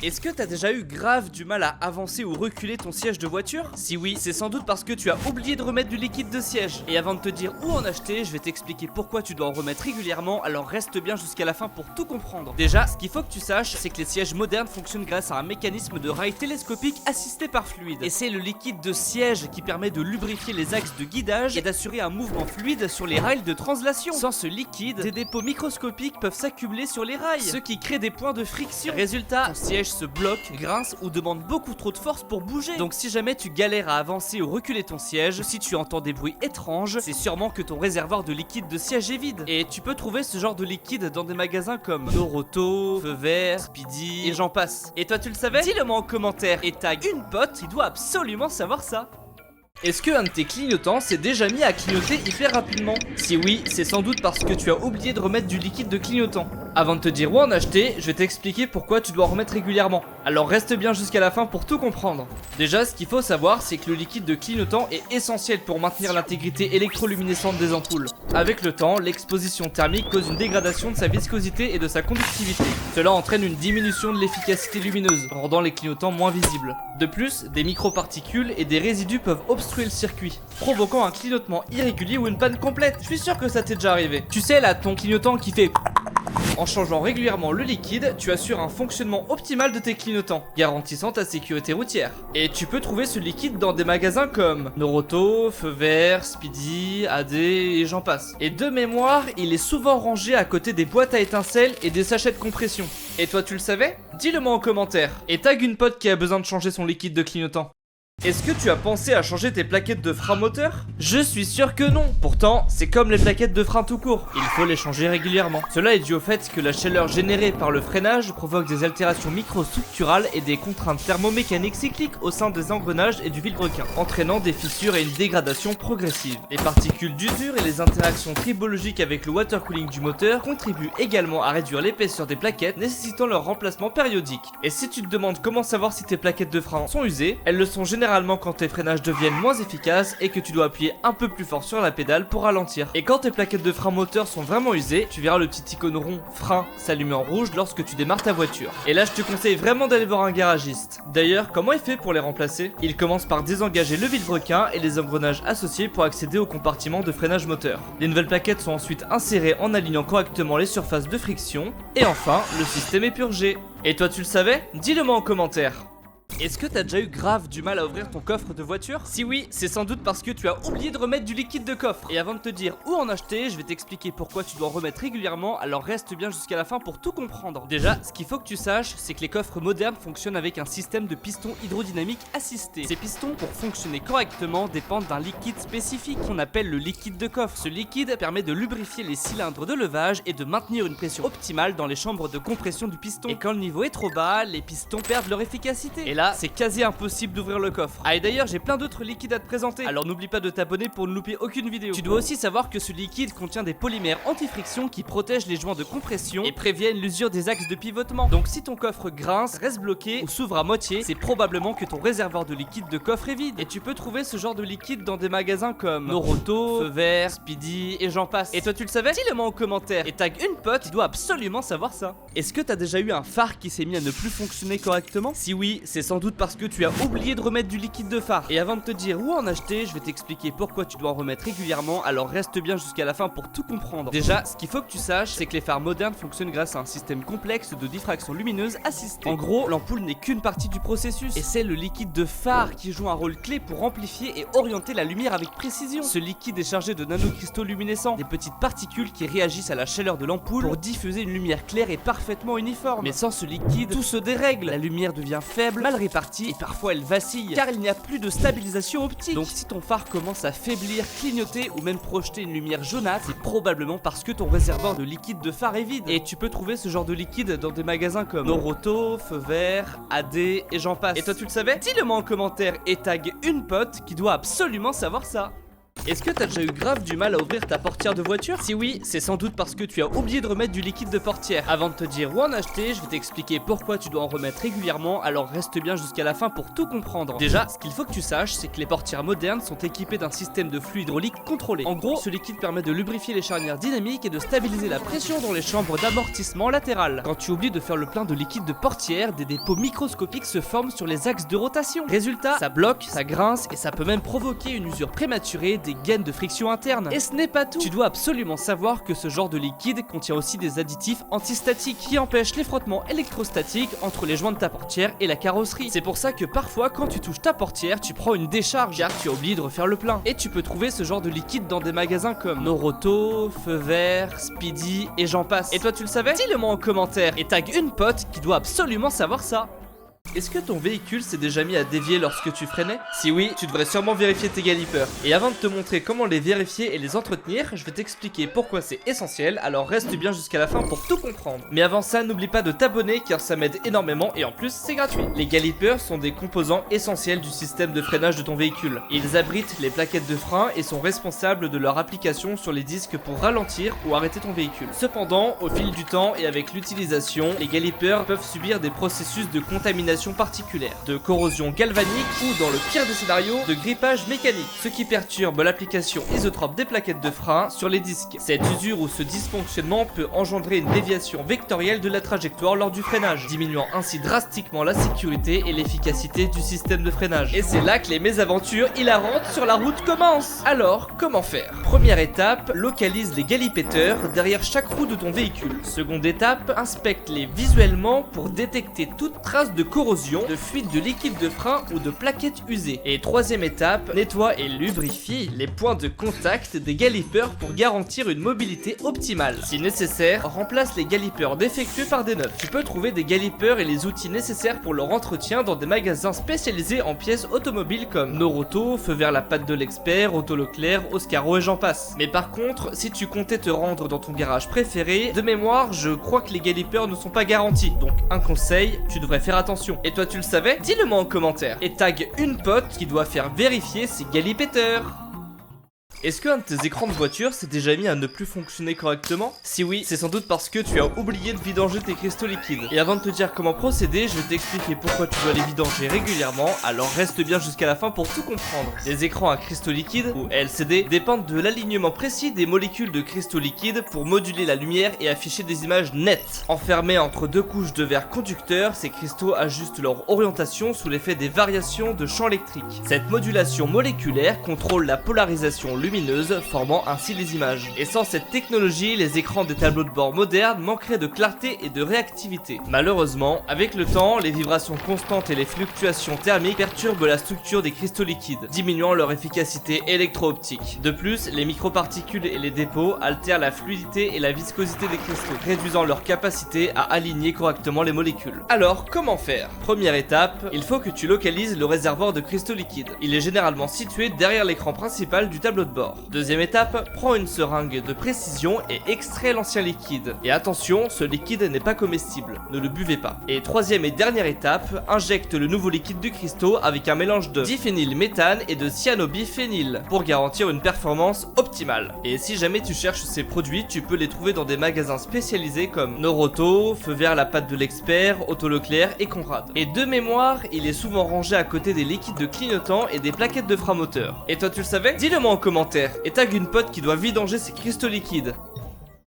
Est-ce que t'as déjà eu grave du mal à avancer ou reculer ton siège de voiture? Si oui, c'est sans doute parce que tu as oublié de remettre du liquide de siège. Et avant de te dire où en acheter, je vais t'expliquer pourquoi tu dois en remettre régulièrement, alors reste bien jusqu'à la fin pour tout comprendre. Déjà, ce qu'il faut que tu saches, c'est que les sièges modernes fonctionnent grâce à un mécanisme de rail télescopique assisté par fluide. Et c'est le liquide de siège qui permet de lubrifier les axes de guidage et d'assurer un mouvement fluide sur les rails de translation. Sans ce liquide, des dépôts microscopiques peuvent s'accumuler sur les rails, ce qui crée des points de friction. Résultat, ton siège se bloque, grince ou demande beaucoup trop de force pour bouger. Donc si jamais tu galères à avancer ou reculer ton siège, ou si tu entends des bruits étranges, c'est sûrement que ton réservoir de liquide de siège est vide. Et tu peux trouver ce genre de liquide dans des magasins comme Noroto, Feu Vert, Speedy et j'en passe. Et toi tu le savais? Dis-le moi en commentaire et tag une pote qui doit absolument savoir ça. Est-ce que un de tes clignotants s'est déjà mis à clignoter hyper rapidement? Si oui, c'est sans doute parce que tu as oublié de remettre du liquide de clignotant. Avant de te dire où en acheter, je vais t'expliquer pourquoi tu dois en remettre régulièrement. Alors reste bien jusqu'à la fin pour tout comprendre. Déjà, ce qu'il faut savoir, c'est que le liquide de clignotant est essentiel pour maintenir l'intégrité électroluminescente des ampoules. Avec le temps, l'exposition thermique cause une dégradation de sa viscosité et de sa conductivité. Cela entraîne une diminution de l'efficacité lumineuse, rendant les clignotants moins visibles. De plus, des microparticules et des résidus peuvent obstruer le circuit, provoquant un clignotement irrégulier ou une panne complète. Je suis sûr que ça t'est déjà arrivé. Tu sais là, ton clignotant qui fait... En changeant régulièrement le liquide, tu assures un fonctionnement optimal de tes clignotants, garantissant ta sécurité routière. Et tu peux trouver ce liquide dans des magasins comme Noroto, Feu Vert, Speedy, AD et j'en passe. Et de mémoire, il est souvent rangé à côté des boîtes à étincelles et des sachets de compression. Et toi tu le savais? Dis-le moi en commentaire. Et tag une pote qui a besoin de changer son liquide de clignotant. Est-ce que tu as pensé à changer tes plaquettes de frein moteur? Je suis sûr que non. Pourtant, c'est comme les plaquettes de frein tout court. Il faut les changer régulièrement. Cela est dû au fait que la chaleur générée par le freinage provoque des altérations microstructurales et des contraintes thermomécaniques cycliques au sein des engrenages et du vilebrequin, entraînant des fissures et une dégradation progressive. Les particules d'usure et les interactions tribologiques avec le water cooling du moteur contribuent également à réduire l'épaisseur des plaquettes, nécessitant leur remplacement périodique. Et si tu te demandes comment savoir si tes plaquettes de frein sont usées, elles le sont généralement quand tes freinages deviennent moins efficaces et que tu dois appuyer un peu plus fort sur la pédale pour ralentir. Et quand tes plaquettes de frein moteur sont vraiment usées, tu verras le petit icône rond frein s'allumer en rouge lorsque tu démarres ta voiture. Et là je te conseille vraiment d'aller voir un garagiste. D'ailleurs, comment il fait pour les remplacer? Il commence par désengager le vilebrequin et les engrenages associés pour accéder au compartiment de freinage moteur. Les nouvelles plaquettes sont ensuite insérées en alignant correctement les surfaces de friction. Et enfin, le système est purgé. Et toi tu le savais? Dis-le moi en commentaire. Est-ce que t'as déjà eu grave du mal à ouvrir ton coffre de voiture? Si oui, c'est sans doute parce que tu as oublié de remettre du liquide de coffre. Et avant de te dire où en acheter, je vais t'expliquer pourquoi tu dois en remettre régulièrement, alors reste bien jusqu'à la fin pour tout comprendre. Déjà, ce qu'il faut que tu saches, c'est que les coffres modernes fonctionnent avec un système de pistons hydrodynamiques assistés. Ces pistons, pour fonctionner correctement, dépendent d'un liquide spécifique qu'on appelle le liquide de coffre. Ce liquide permet de lubrifier les cylindres de levage et de maintenir une pression optimale dans les chambres de compression du piston. Et quand le niveau est trop bas, les pistons perdent leur efficacité. Et là, c'est quasi impossible d'ouvrir le coffre. Ah et d'ailleurs j'ai plein d'autres liquides à te présenter, alors n'oublie pas de t'abonner pour ne louper aucune vidéo. Tu dois aussi savoir que ce liquide contient des polymères anti-friction qui protègent les joints de compression et préviennent l'usure des axes de pivotement. Donc si ton coffre grince, reste bloqué ou s'ouvre à moitié, c'est probablement que ton réservoir de liquide de coffre est vide. Et tu peux trouver ce genre de liquide dans des magasins comme Noroto, Feu Vert, Speedy et j'en passe. Et toi tu le savais? Dis-le moi en commentaire et tag une pote qui doit absolument savoir ça. Est-ce que t'as déjà eu un phare qui s'est mis à ne plus fonctionner correctement? Si oui, c'est sans doute parce que tu as oublié de remettre du liquide de phare. Et avant de te dire où en acheter, je vais t'expliquer pourquoi tu dois en remettre régulièrement, alors reste bien jusqu'à la fin pour tout comprendre. Déjà, ce qu'il faut que tu saches, c'est que les phares modernes fonctionnent grâce à un système complexe de diffraction lumineuse assistée. En gros, l'ampoule n'est qu'une partie du processus, et c'est le liquide de phare qui joue un rôle clé pour amplifier et orienter la lumière avec précision. Ce liquide est chargé de nanocristaux luminescents, des petites particules qui réagissent à la chaleur de l'ampoule pour diffuser une lumière claire et parfaitement uniforme. Mais sans ce liquide, tout se dérègle, la lumière devient faible, mal répartie et parfois elle vacille car il n'y a plus de stabilisation optique. Donc si ton phare commence à faiblir, clignoter ou même projeter une lumière jaunâtre, c'est probablement parce que ton réservoir de liquide de phare est vide. Et tu peux trouver ce genre de liquide dans des magasins comme Noroto, Feu Vert, AD et j'en passe. Et toi tu le savais? Dis-le moi en commentaire et tag une pote qui doit absolument savoir ça. Est-ce que t'as déjà eu grave du mal à ouvrir ta portière de voiture? Si oui, c'est sans doute parce que tu as oublié de remettre du liquide de portière. Avant de te dire où en acheter, je vais t'expliquer pourquoi tu dois en remettre régulièrement, alors reste bien jusqu'à la fin pour tout comprendre. Déjà, ce qu'il faut que tu saches, c'est que les portières modernes sont équipées d'un système de flux hydraulique contrôlé. En gros, ce liquide permet de lubrifier les charnières dynamiques et de stabiliser la pression dans les chambres d'amortissement latérales. Quand tu oublies de faire le plein de liquide de portière, des dépôts microscopiques se forment sur les axes de rotation. Résultat, ça bloque, ça grince et ça peut même provoquer une usure prématurée, des gaines de friction interne. Et ce n'est pas tout. Tu dois absolument savoir que ce genre de liquide contient aussi des additifs antistatiques qui empêchent les frottements électrostatiques entre les joints de ta portière et la carrosserie. C'est pour ça que parfois quand tu touches ta portière, tu prends une décharge car tu as oublié de refaire le plein. Et tu peux trouver ce genre de liquide dans des magasins comme Noroto, Feu Vert, Speedy et j'en passe. Et toi tu le savais? Dis-le moi en commentaire et tag une pote qui doit absolument savoir ça. Est-ce que ton véhicule s'est déjà mis à dévier lorsque tu freinais? Si oui, tu devrais sûrement vérifier tes galipeurs. Et avant de te montrer comment les vérifier et les entretenir, je vais t'expliquer pourquoi c'est essentiel, alors reste bien jusqu'à la fin pour tout comprendre. Mais avant ça, n'oublie pas de t'abonner car ça m'aide énormément et en plus c'est gratuit. Les galipeurs sont des composants essentiels du système de freinage de ton véhicule. Ils abritent les plaquettes de frein et sont responsables de leur application sur les disques pour ralentir ou arrêter ton véhicule. Cependant, au fil du temps et avec l'utilisation, les galipeurs peuvent subir des processus de contamination particulière, de corrosion galvanique ou dans le pire des scénarios, de grippage mécanique, ce qui perturbe l'application isotrope des plaquettes de frein sur les disques. Cette usure ou ce dysfonctionnement peut engendrer une déviation vectorielle de la trajectoire lors du freinage, diminuant ainsi drastiquement la sécurité et l'efficacité du système de freinage. Et c'est là que les mésaventures hilarantes sur la route commencent. Alors, comment faire? Première étape, localise les galipéteurs derrière chaque roue de ton véhicule. Seconde étape, inspecte-les visuellement pour détecter toute trace de corrosion, de fuite de liquide de frein ou de plaquettes usées. Et troisième étape, nettoie et lubrifie les points de contact des galipeurs pour garantir une mobilité optimale. Si nécessaire, remplace les galipeurs défectueux par des neufs. Tu peux trouver des galipeurs et les outils nécessaires pour leur entretien dans des magasins spécialisés en pièces automobiles comme Noroto, Feu Vert la Patte de l'expert, Auto Leclerc, Oscaro et j'en passe. Mais par contre, si tu comptais te rendre dans ton garage préféré, de mémoire, je crois que les galipeurs ne sont pas garantis. Donc un conseil, tu devrais faire attention. Et toi tu le savais? Dis-le moi en commentaire. Et tag une pote qui doit faire vérifier ses galipéteurs. Est-ce qu'un de tes écrans de voiture s'est déjà mis à ne plus fonctionner correctement? Si oui, c'est sans doute parce que tu as oublié de vidanger tes cristaux liquides. Et avant de te dire comment procéder, je vais t'expliquer pourquoi tu dois les vidanger régulièrement, alors reste bien jusqu'à la fin pour tout comprendre. Les écrans à cristaux liquides, ou LCD, dépendent de l'alignement précis des molécules de cristaux liquides pour moduler la lumière et afficher des images nettes. Enfermés entre deux couches de verre conducteur, ces cristaux ajustent leur orientation sous l'effet des variations de champ électrique. Cette modulation moléculaire contrôle la polarisation lumineuse, formant ainsi les images. Et sans cette technologie, les écrans des tableaux de bord modernes manqueraient de clarté et de réactivité. Malheureusement, avec le temps, les vibrations constantes et les fluctuations thermiques perturbent la structure des cristaux liquides, diminuant leur efficacité électro-optique. De plus, les microparticules et les dépôts altèrent la fluidité et la viscosité des cristaux, réduisant leur capacité à aligner correctement les molécules. Alors, comment faire? Première étape, il faut que tu localises le réservoir de cristaux liquides. Il est généralement situé derrière l'écran principal du tableau de bord. Deuxième étape, prends une seringue de précision et extrais l'ancien liquide. Et attention, ce liquide n'est pas comestible, ne le buvez pas. Et troisième et dernière étape, injecte le nouveau liquide du cristaux avec un mélange de diphénylméthane et de cyanobiphényle pour garantir une performance optimale. Et si jamais tu cherches ces produits, tu peux les trouver dans des magasins spécialisés comme Noroto, Feu Vert la Patte de l'expert, Auto Leclerc et Conrad. Et de mémoire, il est souvent rangé à côté des liquides de clignotants et des plaquettes de frein moteur. Et toi tu le savais? Dis-le moi en commentaire et tag une pote qui doit vidanger ses cristaux liquides.